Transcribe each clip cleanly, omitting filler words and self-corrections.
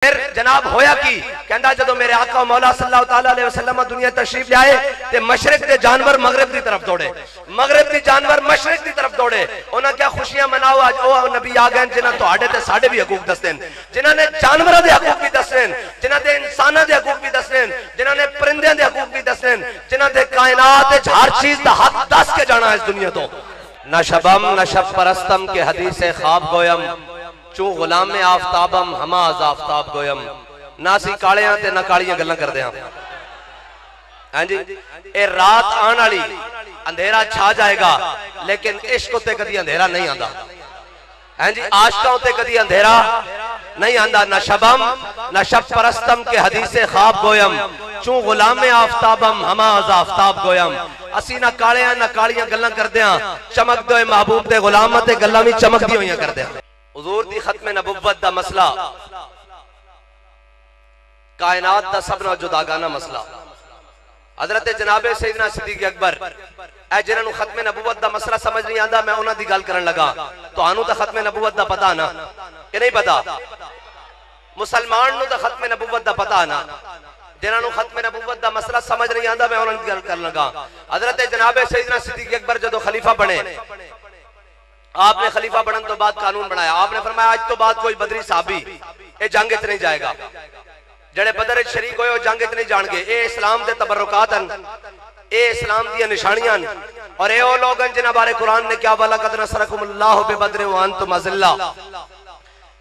फिर जनाब होया की कहंदा जदों मेरे आका मौला सल्लल्लाहु तआला अलैहि वसल्लम दुनिया तशरीफ लाए ते मशरिक के जानवर मगरिब की तरफ दौड़े, मगरिब के जानवर मशरिक की तरफ दौड़े। उन्हें क्या खुशियां मनाओ, आज ओ नबी आ गए जिन्हें तुहाडे ते साडे भी हकूक दसदे, जिन्होंने जानवरों के हकूक भी दसने, जिन्होंने इंसानों के हकूक भी दसने, जिन्होंने परिंदे के हकूक भी दसने, जिन्होंने कायनात हर चीज का हक दस के जाना इस दुनिया तो। न शबम न शब परस्तम के हदीस ख्वाब गोयम, चू गुलाम आफ्ताबम हमाज आफ्ताब गोयम। ना सी काले ते ना कालियां गल्लां करदे हां। हां जी, ए रात आने वाली, अंधेरा छा जाएगा, लेकिन इश्क उत्ते कदी अंधेरा नहीं आंदा। हां जी, आशिकां उत्ते कदी अंधेरा नहीं आंदा। न शबम न शब परस्तम के हदीस ख्वाब गोयम, चू गुलाम आफ्ताबम हमाज आफ्ताब गोयम। असी ना काले ना कालियां गल्लां करदे हां, चमकदे होए महबूब दे गुलामां ते गल्लां भी चमकदी होईयां करदे हां। हुजूर दी खत्म नबुव्वत दा मसला कायनात दा सबना जुदागाना मसला। हजरत जनाबे सैयदना सिद्दीक अकबर ए जिन्हां नूं खत्म नबुव्वत दा मसला समझ नहीं आंदा, मैं उन्हां दी गल करन लगा। तुहानू तां खत्म नबुव्वत दा पता ना कि नहीं पता? मुसलमान नूं तां खत्म नबुव्वत दा पता ना, जिन्हां नूं खत्म नबुव्वत दा मसला समझ नहीं आंदा, मैं उन्हां दी गल करन लगा। हजरत जनाबे सैयदना सिद्दीक अकबर जदों खलीफा बने, आपने खलीफा बनने तो बाद कानून बनाया। आपने फरमाया आज तो बाद कोई बदरी साहबी ये जंग च नहीं जाएगा, जड़े बदर शरीक होए जंग च नहीं जाएंगे। ये इस्लाम के तबरुकात हैं, ये इस्लाम दी निशानियां और ये लोग जिन्हां बारे कुरान ने क्या वाला कद नसरकुमुल्लाहु बिबद्र व अंतुम अज़िल्ला।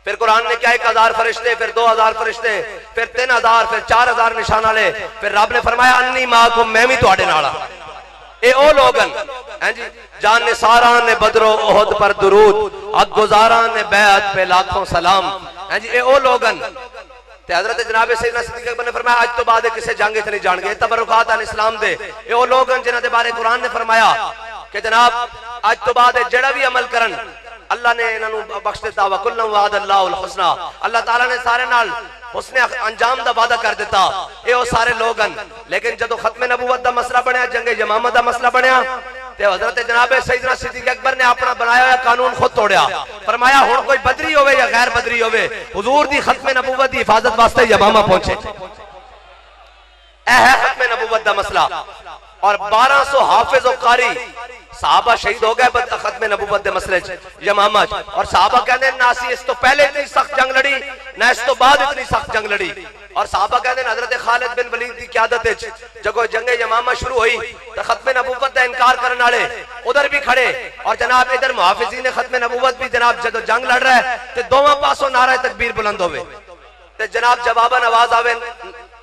फिर कुरान ने क्या 1000 फरिश्ते, फिर 2000 फरिश्ते, फिर 3000, फिर 4000 निशान वाले, फिर रब ने फरमाया अन्नी माकुम, मैं भी तुहाडे नाल हां। ए ओ लोगन हैं जी, जान ने सारा ने बदरो ओहद पर दुरूद, अग गुजारा ने बैत पे लाखों सलाम। हैं जी, ए ओ लोगन ते हजरत जनाब सैयदना सिद्दीक अकबर ने फरमाया आज तो बाद किसी जंग च नहीं जाणगे। तबरुकात अल इस्लाम दे ए ओ लोगन जिन्हां दे बारे कुरान ने फरमाया कि जनाब आज तो बाद जेड़ा भी अमल करन अल्लाह ने इन्हां नूं बख्श दिता। व कुल्लु वअदल्लाहुल हुस्ना, अल्लाह ताला ने सारे नाल उसने अंजाम दा वादा कर दिता। ये वो सारे लोग हैं, लेकिन जदों खत्म नबूवत दा मसला बनया, जंगे यमामा दा मसला बनया, ते हजरत जनाब सैयदना सिद्दीक अकबर ने अपना बनाया हुआ कानून खुद तोड़या। फरमाया हुण कोई बदरी होवे या गैर बदरी होवे, हुजूर दी खत्म नबूवत दी हिफाजत वास्ते यमामा पहुंचे। ऐ है खत्म नबूवत दा मसला। और 1200 हाफिज और कारी साहबा शहीद हो गए खत्म नबूवत के मसले यमामा। और साहबा कहते ना सी इस तो पहले इतनी सख्त जंग लड़ी, ना इस तो बाद इतनी सख्त जंग लड़ी। और साहबा कहते हजरत खालिद बिन वलीद की क़यादत जब जंगे यमामा शुरू हुई तो खत्म नबूवत का इनकार करने वाले उधर भी खड़े, और जनाब इधर मुहाफिजीन ने खत्म नबूवत भी जनाब जब जंग लड़ रहा है तो दोवां पासों नारा तकबीर बुलंद होवे ते जनाब जवाबन आवाज आवे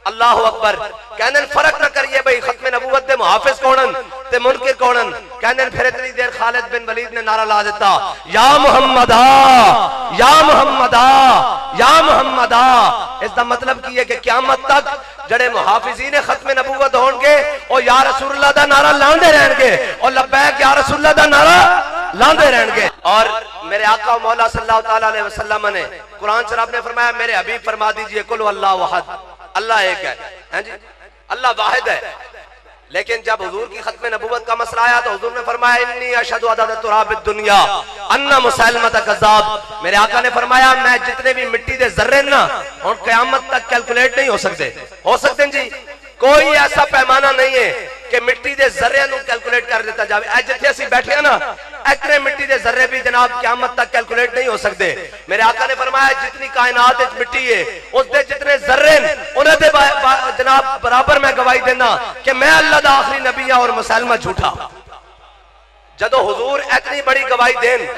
अल्लाहु अकबर। कहने फर्क न करिए भाई खत्म नबूवत दे मुहाफिज कौन ते मुनकिर कौन। कहने फिर इतनी देर खालिद बिन वलीद ने नारा ला दिता या मुहम्मदा या मुहम्मदा या मुहम्मदा। इसका मतलब की है कि क़यामत तक जड़े मुहाफिजीन खत्म नबूवत होंगे और या रसूलुल्लाह दा नारा लांदे रहेंगे और लब्बैक या रसूलुल्लाह दा नारा लांदे रहेंगे। और मेरे आका मौला सल्लल्लाहु तआला अलैहि वसल्लम ने कुरान से रब ने फरमाया मेरे हबीब फरमा दीजिए कुल अल्लाहु अहद, अल्लाह एक है जी, अल्लाह वाहिद है। लेकिन जब हुजूर की खत्म नबूवत का मसला आया तो हुजूर ने फरमाया इन्नी अशहदु अदद तुराब दुनिया अन्ना मुसैलमत कज़्ज़ाब। मेरे आका ने फरमाया मैं जितने भी मिट्टी दे जर्रे ना हुण क़यामत तक कैलकुलेट नहीं हो सकते जी। कोई ऐसा पैमाना नहीं है कि मिट्टी दे जर्रे नूं कैलकुलेट कर दिता जाए। ऐ जिथे असीं बैठे ना इतने मिट्टी दे जर्रे भी जनाब क़यामत तक कैलकुलेट नहीं हो सकते। मेरे आका ने फरमाया जितनी कायनात विच मिट्टी है उसदे जितने जर्रे उन्हां दे जनाब बराबर मैं गवाही देना कि मैं अल्लाह दा आखिरी नबी और मुसलमान झूठा। जदों हुजूर इतनी बड़ी गवाही देन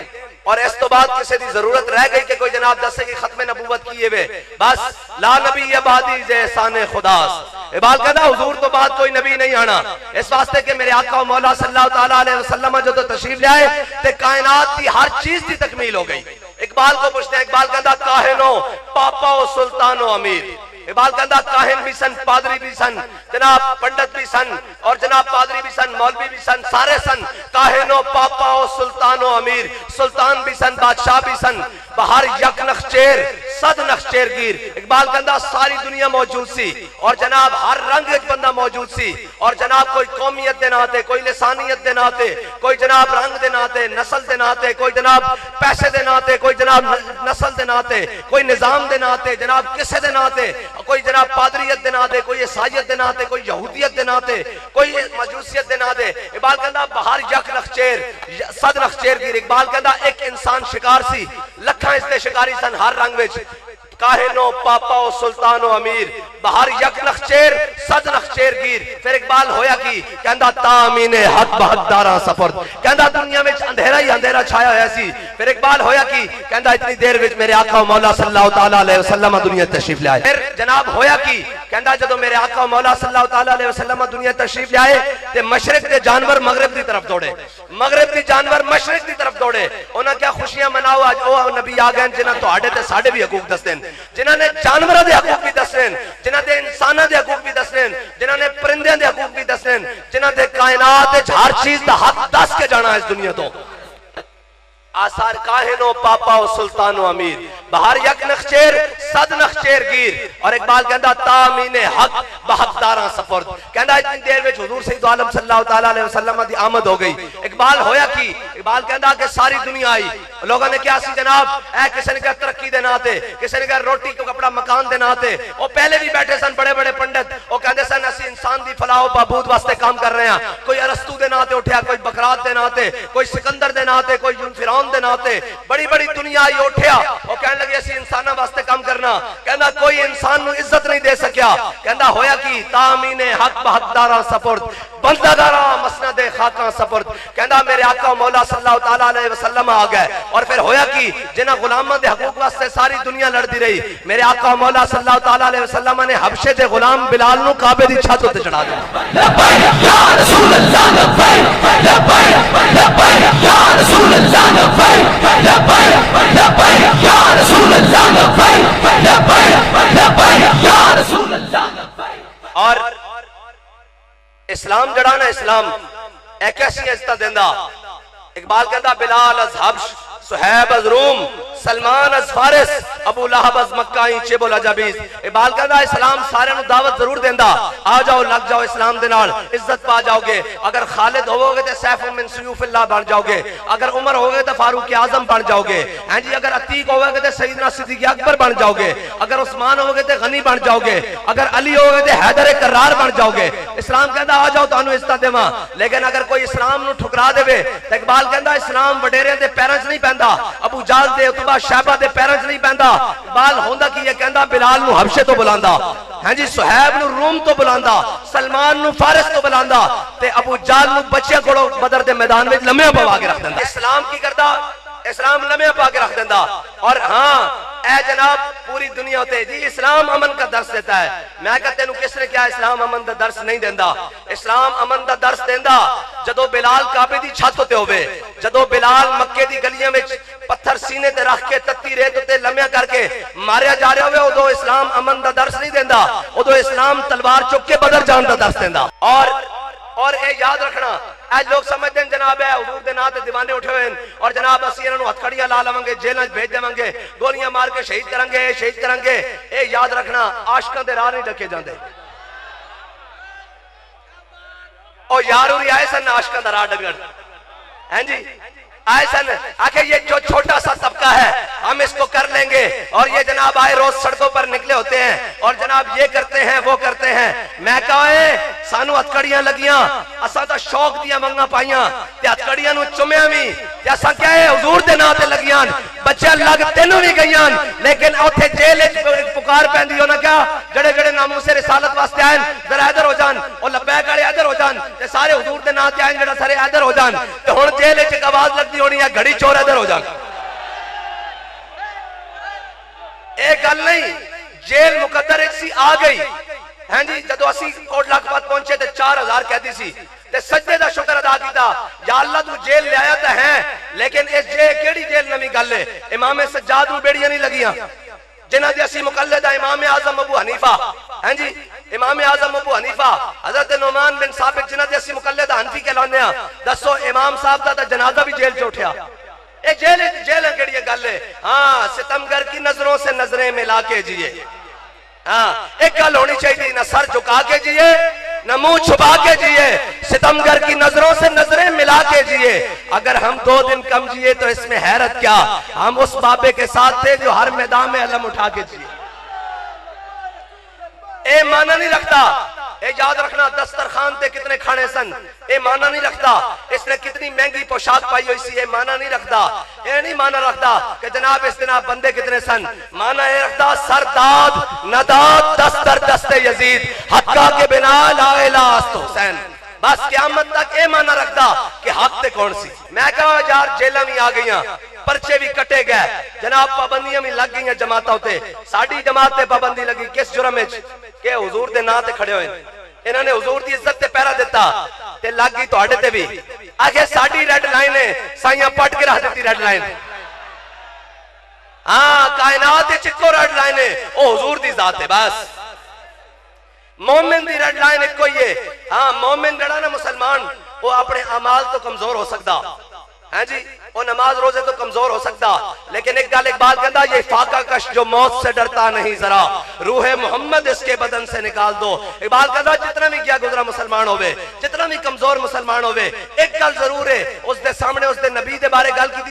और इस तो बाद किसी की जरूरत रह गई कि कोई जनाब दसे कि खत्म नबूवत की वे बस ला नबी बादी जे साने खुदास। इबाल कहता हुजूर तो बाद कोई नबी नहीं आना। इस वास्ते के मेरे आका मौला सल्लल्लाहु तआला अलैहि वसल्लम जो तो तशरीफ लाए ते कायनात की हर चीज की तकमील हो गई। इकबाल को पूछते हैं, इकबाल कहता काहिनो पापा ओ सुल्तानो अमीर। इकबाल कहता काहिन भी सन, पादरी भी सन, जनाब पंडित भी सन और जनाब पादरी भी सन, मौलवी भी सन, सारे सन। काहिनो पापा ओ सुल्तानो अमीर, सुल्तान भी सन, बादशाह भी सन, बाहर यक नखचेर सद नक्शेरगीर। इकबाल कहता सारी दुनिया मौजूद सी और जनाब हर रंग बंदा मौजूद सी और जनाब कोई कौमियत के नाते, कोई लिसानियत के नाते, कोई जनाब रंग के नाते, नस्ल के नाते, कोई जनाब पैसे के नाते, कोई जनाब नस्ल के नाते, कोई निजाम के नाते, जनाब किसे के नाते, कोई जनाब पादरियत के नाते, कोई ईसाइयत के नाते, कोई यहूदियत के नाते, कोई मजूसियत के नाते। इकबाल कहता बाहर यक नक्शेर सद नक्शेरगीर। इकबाल कहता एक इंसान शिकार सी, लखा इसके शिकारी सन हर रंग विच, काहिनो पापा ओ सुल्तानो अमीर, बाहर यक नक्शेर सद नक्शेरगीर। फिर इकबाल होया की कहंदा तामीने हक बहदारा सफर, कहंदा दुनिया में अंधेरा ही अंधेरा छाया होया सी। फिर इकबाल होया की कहंदा इतनी देर विच मेरे आका मौला सल्लल्लाहु तआला अलैहि वसल्लम दुनिया तशरीफ ले आए। फिर जनाब होया की कहंदा जदों मेरे आका मौला सल्लल्लाहु तआला अलैहि वसल्लम दुनिया तशरीफ ले आए ते मशरिक के जानवर मगरिब की तरफ दौड़े, मगरिब के जानवर मशरिक की तरफ दौड़े। उन्हें क्या खुशियां मनाओ, आज ओ नबी आ गए जिन्हां तुहाडे ते साडे भी हकूक दसदे ने, जिन्होंने जानवरों के हकूक भी दसने, जिन्होंने इंसानों के हकूक भी दसने, जिन्होंने परिंदे के हकूक भी दसने, जिन्होंने कायनात हर चीज का हक दस के जाना इस दुनिया तो। आसार काहिनो पापा ओ सुल्तानो अमीर, बाहर यक नक्शेर सद नक्शेरगीर। और इकबाल कहता तामीने हक बहदारा सफर, कहता इतनी देर में हुजूर सैयद आलम सल्लल्लाहु तआला अलैहि वसल्लम की आमद हो गई। इकबाल होया की इकबाल कहता कि सारी दुनिया आई, लोगों ने क्या सी जनाब, ए किसी ने कहा तरक्की के नाते, किसी ने कहा रोटी को कपड़ा मकान के नाते। वो पहले भी बैठे सन बड़े बड़े पंडित, वो कहते सन असि इंसान की फलाह बहबूद वास्ते काम कर रहे हैं। कोई अरस्तु के नाते उठा, कोई बकरात के नाते, कोई सिकंदर के नाते, कोई फिरौन के नाते, बड़ी बड़ी दुनिया आई उठिया। वो कहने लगे असि इंसाना वास्ते काम करना, कहना कोई इंसान को इज्जत नहीं दे सकिया। कहना होया कि तामीने हक बहदारा सफर, बंदागारा मसनदे खाका सफर। कहना मेरे आका मौला सल्लल्लाहु तआला अलैहि वसल्लम आ गए। और फिर होया कि जिन्हां गुलामां दे हकूक वास्ते सारी दुनिया लड़ती रही, मेरे आका मौला सल्लल्लाहु तआला अलैहि वसल्लम ने हबशे दे गुलाम बिलाल नु काबे दी छत उत्ते चढ़ा दिया। लब्बैक या रसूल अल्लाह, लब्बैक लब्बैक लब्बैक या रसूल अल्लाह, लब्बैक लब्बैक लब्बैक या रसूल अल्लाह, लब्बैक लब्बैक लब्बैक या रसूल अल्लाह। और इस्लाम जड़ा ना, इस्लाम एक ऐसी इज्जत देंदा। इकबाल कहता बिलाल अज हब्श, सुहैब अज रूम, सलमान अज फारिस, अबू लहब अज मक्का चेबुल अजबीस। इकबाल कहता इस्लाम सारे नु दावत जरूर देंदा, आ जाओ लग जाओ इस्लाम दे नाल, इज्जत पा जाओगे। अगर खालिद होवोगे तो सैफ मिन सुयूफिल्लाह बन जाओगे, अगर उमर होगे तो फारूक आजम बन जाओगे, हैं जी। अगर अतीक होगे तो सईदना सिद्दीक अकबर बन जाओगे, अगर उस्मान होगे तो गनी बन जाओगे, अगर अली होगे तो हैदर कर्रार बन जाओगे। इस्लाम कहता आ जाओ तुहानू इज्जत देवां। लेकिन अगर कोई इस्लाम नु ठुकरा देवे तो इकबाल कहता इस्लाम वडेरे दे पैरां च नहीं पैंदा, अबू जाल दे उतबा शैबा दे पैरां च नहीं पैंदा। इकबाल होंदा की ये कहता बिलाल नु हबशे तो बुलांदा, हैं जी, सुहैब नु रूम तो बुलांदा, सलमान नु फारिस तो बुलांदा, ते अबू जाल नु बच्चे कोलों बदर दे मैदान में लम्हे पवा के रख देंदा। इस्लाम की करदा, इस्लाम लम्हे पा के रख देंदा। और हाँ ए जनाब पूरी दुनिया होते जी इस्लाम अमन का दर्स देता है। मैं कहते नु किसने क्या इस्लाम अमन का दर्स नहीं देंदा। इस्लाम अमन का दर्स देंदा जदों बिलाल काबे दी छत उत्ते होवे, जदों बिलाल मक्के दी गलियां विच पत्थर सीने ते रख के तत्ती रेत उत्ते लम्या करके मारिया जा रहा होवे, उदों इस्लाम अमन का दर्स नहीं देंदा, उदों इस्लाम तलवार चुक के बदर जान का दर्स देंदा। और ये याद रखना, आज लोग समझते हैं जनाब है हुजूर दे नाम ते दीवाने उठे हुए और जनाब असि इन्हां नूं हथकड़ियां ला लवांगे, जेलां च भेज देवांगे, गोलियां मार के शहीद करांगे, शहीद करांगे। ये याद रखना आशिकां दे राह नहीं ढके जांदे। और यार उरी आए सन आशिकां दा राह डगण, हैं जी, आए सन आखे ये जो छोटा सा तबका है हम इसको कर लेंगे। और ये जनाब आए रोज सड़कों पर निकले होते हैं और जनाब ये करते हैं वो करते हैं। मैं कहा सानू हथकड़ियां लगियां, असा तो शौक दिया मंगा पाइया ते हथकड़ियां नू चुमिया भी ते असा क्या है हुजूर दे नाम ते लगियां, बच्चे लग तेनू भी गईयां। लेकिन उत्थे जेल विच पुकार पैंदी, उन्हें क्या जड़े जड़े नामूसे रिसालत वास्ते आए जरा इधर हो जान, और लब्बैक वाले इधर हो जान, ते सारे हुजूर दे नाम ते आए जड़ा सारे इधर हो जान। ते हुण जेल विच आवाज लगदी होनी है घड़ी चोर इधर हो जान। एक गल नहीं, जेल मुकद्दर सी आ गई, हैं जी। जदों असी कोट लखपत पहुंचे तो 4000 कैदी सी ते सजदे दा शुक्र अदा कीता, या अल्लाह तू जेल लिया तो है, लेकिन इस केड़ी जेल नवी गल है। इमाम सज्जाद नूं बेड़ियां नहीं लगियां, जिन्हां दे असी मुकल्लिद इमाम आजम अबू हनीफा, हैं जी, इमाम आजम अबू हनीफा, हजरत नुमान बिन साबित जिन्हां दे असी मुकल्लिद हनफी कहलाने आ। दसो इमाम साहब दा जनाजा भी जेल च उठिया। ये जेल जेल केड़ी गल है। हाँ, सितमगर की नजरों से नजरें मिला के जिए। हाँ, एक गल होनी चाहिए, ना सर झुका के जिए ना मुंह छुपा के जिए, सितमगर की नजरों से नजरें मिला के जिए। अगर हम 2 दिन कम जिए तो इसमें हैरत क्या, हम उस बाबे के साथ थे जो हर मैदान में अलम उठा के जिए। ए माना नहीं रखता, ए याद रखना दस्तरखान पे कितने खाने सन, ए माना नहीं रखता इसने कितनी महंगी पोशाक पाई हुई सी, ए माना नहीं रखता। ए नहीं माना रखता कि जनाब इस दिन बंदे कितने सन, माना ये रखता सरदाद नदाद दस्तर दस्ते यजीद हक्का के बिना ला इलाहा इल्ला हुसैन। बस क़यामत तक ए माना रखता कि हक ते कौन सी। मैं कहा यार जेल भी आ गई, पर्चे भी कटे गए, जनाब पाबंदियां भी लग गई जमातों ते। साडी जमात ते पाबंदी लगी किस जुर्म विच के हुजूर दे नां ते खड़े होए, इन्होंने हुजूर दी इज्जत ते पहरा दिता ते लग गई तुहाडे ते भी। आखे साडी रेड लाइन है, साइयां पट के रख दी रेड लाइन। हाँ, कायनात विच इक्को रेड लाइन है, ओ हुजूर दी जात है। बस मोमिन दी रेड लाइन इक्को ही है। हाँ, मोमिन जड़ा ना मुसलमान वो अपने अमाल तो कमजोर हो सकता है जी, वो नमाज रोजे तो कमजोर हो सकता, लेकिन एक गल इकबाल कहता ये फाका कश जो मौत से डरता नहीं जरा रूह मोहम्मद इसके बदन से निकाल दो। इकबाल कहता जितना भी क्या गुजरा मुसलमान होवे, जितना भी कमजोर मुसलमान होवे, एक गल जरूर है, उस दे सामने उस दे नबी दे बारे गल की